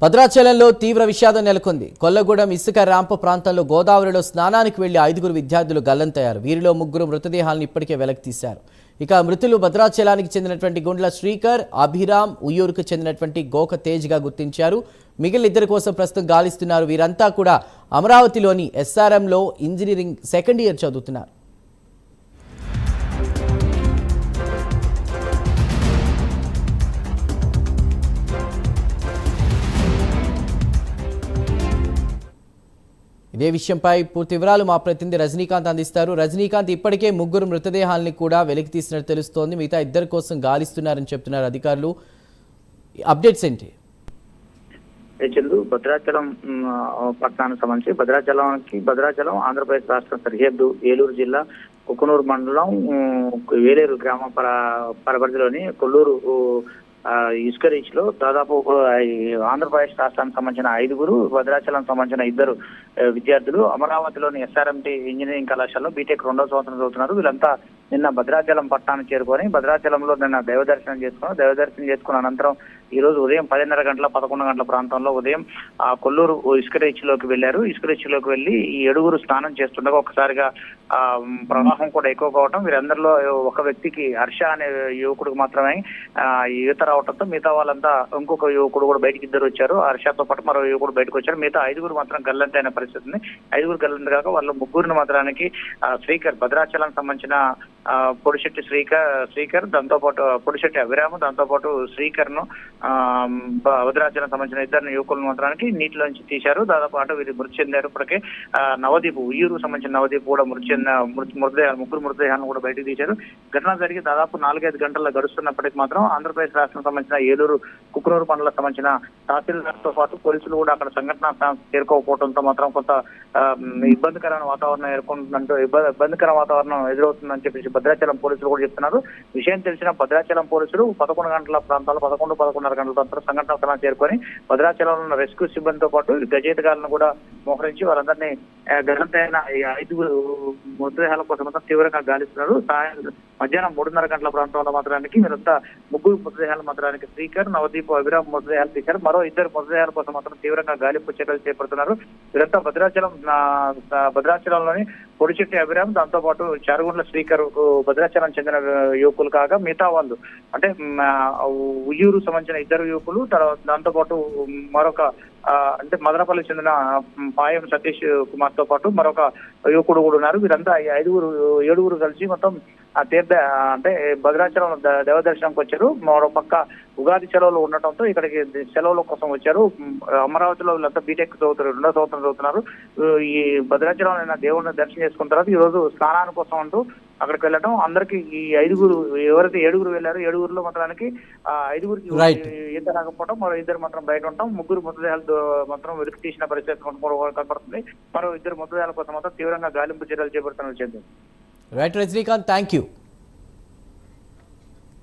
భద్రాచలంలో తీవ్ర విషాదం నెలకొంది. కొల్లగూడెం ఇసుక ర్యాంపు ప్రాంతంలో గోదావరిలో స్నానానికి వెళ్లి 5 విద్యార్థులు గల్లంతయ్యారు. వీరిలో 3 మృతదేహాలను ఇప్పటికే వెలికి తీశారు. ఇక మృతులు భద్రాచలానికి చెందినటువంటి గుండ్ల శ్రీకర్, అభిరామ్, ఉయ్యూరుకు చెందినటువంటి గోక తేజ్గా గుర్తించారు. మిగిలిన 2 కోసం ప్రస్తుతం గాలిస్తున్నారు. వీరంతా కూడా అమరావతిలోని ఎస్ఆర్ఎంలో ఇంజనీరింగ్ సెకండ్ ఇయర్ చదువుతున్నారు. ఇదే విషయంపై పూర్తి వివరాలు మా ప్రతినిధి రజనీకాంత్ అందిస్తారు. రజనీకాంత్, ఇప్పటికే 3 మృతదేహాలని కూడా వెలికి తీసినట్టు తెలుస్తోంది. మిగతా 2 కోసం గాలిస్తున్నారని చెప్తున్నారు అధికారులు. అప్డేట్స్ ఏంటి? చందు, భద్రాచలం పట్టణానికి సంబంధించి భద్రాచలం ఆంధ్రప్రదేశ్ రాష్ట్ర సరిహద్దు ఏలూరు జిల్లా కుకునూరు మండలం వేలేరు గ్రామ పరిధిలోని కొల్లూరు ఇసుక రీచ్ లో దాదాపు ఆంధ్రప్రదేశ్ రాష్ట్రానికి సంబంధించిన 5, భద్రాచలం సంబంధించిన 2 విద్యార్థులు అమరావతిలోని ఎస్ఆర్ఎంటీ ఇంజనీరింగ్ కళాశాలలో బీటెక్ 2వ సంవత్సరం చదువుతున్నారు. వీళ్ళంతా నిన్న భద్రాచలం పట్టణానికి చేరుకొని భద్రాచలంలో నిన్న దైవదర్శనం చేసుకున్న అనంతరం ఈ రోజు ఉదయం 10:30 గంటల 11 గంటల ప్రాంతంలో ఉదయం కొల్లూరు ఇసుక రీచ్ లోకి వెళ్లారు. ఇసుక రీచ్ లోకి వెళ్లి ఈ 7 స్నానం చేస్తుండగా ఒక్కసారిగా ప్రవాహం కూడా ఎక్కువ కావటం, వీరందరిలో ఒక వ్యక్తికి హర్ష అనే యువకుడికి మాత్రమే ఈత రావడంతో మిగతా వాళ్ళంతా ఇంకొక యువకుడు కూడా బయటికి 2 వచ్చారు. హర్షతో పాటు మరో యువకుడు బయటకు వచ్చారు. మిగతా 5 మాత్రం గల్లంతైన పరిస్థితి ఉంది. 5 గల్లంత కాక వాళ్ళ 3 మాత్రానికి శ్రీకర్, భద్రాచలం సంబంధించిన పొడిశెట్టి శ్రీకర్ దాంతోపాటు పొడిశెట్టి అభిరామ్, దాంతోపాటు శ్రీకర్ ను భద్రాచలం సంబంధించిన 2 యువకుల మాత్రానికి నీటిలోంచి తీశారు. దాదాపు అటు వీరు మృతి చెందారు. ఇప్పటికే నవదీప్, ఉయ్యూరు సంబంధించిన నవదీప్ కూడా మృతదేహాలు 3 మృతదేహాలను కూడా బయటకు తీశారు. ఘటన జరిగి దాదాపు 4-5 గంటల్లో గడుస్తున్నప్పటికీ మాత్రం ఆంధ్రప్రదేశ్ రాష్ట్రం సంబంధించిన ఏలూరు కుకునూరు మండలం సంబంధించిన తహసీల్దార్తో పాటు పోలీసులు కూడా అక్కడ సంఘటన చేరుకోకపోవడంతో మాత్రం కొంత ఇబ్బందికరమైన వాతావరణం ఎదురవుతుందని చెప్పేసి భద్రాచలం పోలీసులు కూడా చెప్తున్నారు. విషయం తెలిసిన భద్రాచలం పోలీసులు 11 గంటల ప్రాంతాల్లో 11-11:30 గంటల తర్వాత సంఘటన స్థలాన్ని చేరుకొని భద్రాచలంలో ఉన్న రెస్క్యూ సిబ్బందితో పాటు గజేతగాళ్లను కూడా మోహరించి వారందరినీ గల్లంతైన 5 మృతదేహాల కోసం మొత్తం తీవ్రంగా గాలిస్తున్నారు. మధ్యాహ్నం 3:30 గంటల ప్రాంతంలో మాత్రానికి వీరంతా 3 మృతదేహాల మాత్రానికి శ్రీకర్, నవదీప్, అభిరామ్ మృతదేహాలు తీశారు. మరో 2 మృతదేహాల కోసం మాత్రం తీవ్రంగా గాలింపు చర్యలు చేపడుతున్నారు. వీరంతా భద్రాచలంలోని పొడిశెట్టి అభిరామ్, దాంతో పాటు చారుగుండ్ల శ్రీకర్ భద్రాచలం చెందిన యువకులు కాగా మిగతా వాళ్ళు అంటే ఉయ్యూరు సంబంధించిన 2 యువకులు, దాంతో పాటు మరొక అంటే మదనపల్లికి చెందిన పాయం సతీష్ కుమార్ తో పాటు మరొక యువకుడు కూడా ఉన్నారు. వీరంతా 7 కలిసి మొత్తం అంటే భద్రాచలం దేవదర్శనంకి వచ్చారు. మరో పక్క ఉగాది సెలవులు ఉండటంతో ఇక్కడికి సెలవుల కోసం వచ్చారు. అమరావతిలో వీళ్ళంతా బీటెక్ 2వ సంవత్సరం చదువుతున్నారు. ఈ భద్రాచలం దేవుడిని దర్శనం చేసుకున్న తర్వాత ఈ రోజు స్నానాని కోసం అంటూ అక్కడికి వెళ్ళడం, అందరికి ఈ 5 ఎవరైతే 7 వెళ్ళారో 7 మాత్రానికి 5కి ఈత రాకపోవడం, మరో 2 మాత్రం బయట ఉంటాం. 3 మృతదేహాలు మాత్రం వెలికి తీసిన పరిస్థితి కనపడుతుంది. మరో 2 మృతదేహాల కోసం మాత్రం తీవ్రంగా గాలింపు చర్యలు చేపడుతున్నారు. Right Rajinikanth, thank you.